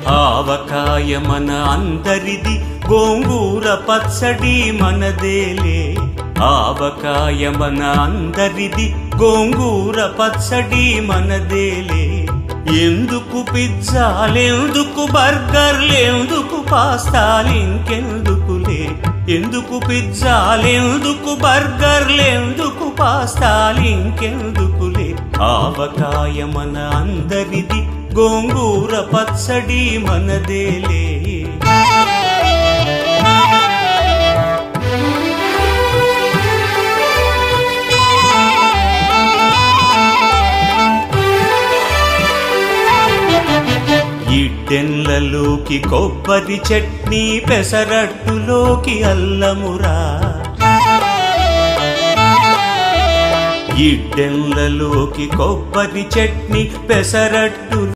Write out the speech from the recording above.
ఆవకాయ మన అందరిది, గోంగూర పచ్చడి మనదేలే. ఆవకాయ మన అందరిది, గోంగూర పచ్చడి మనదేలే. ఎందుకు పిజ్జాలెందుకు బర్గర్లెందుకు పాస్తాలింకెందుకులే. ఎందుకు పిజ్జాలెందుకు బర్గర్లెందుకు పాస్తాలింకెందుకులే. ఆవకాయ మన అందరిది, గోంగూర పచ్చడి మనదేలే. ఇడ్డెన్లలోకి కొబ్బరి చట్నీ, పెసరట్టులోకి అల్లమురా. ఇడ్డెన్లలోకి కొబ్బరి చట్నీ, పెసరట్టు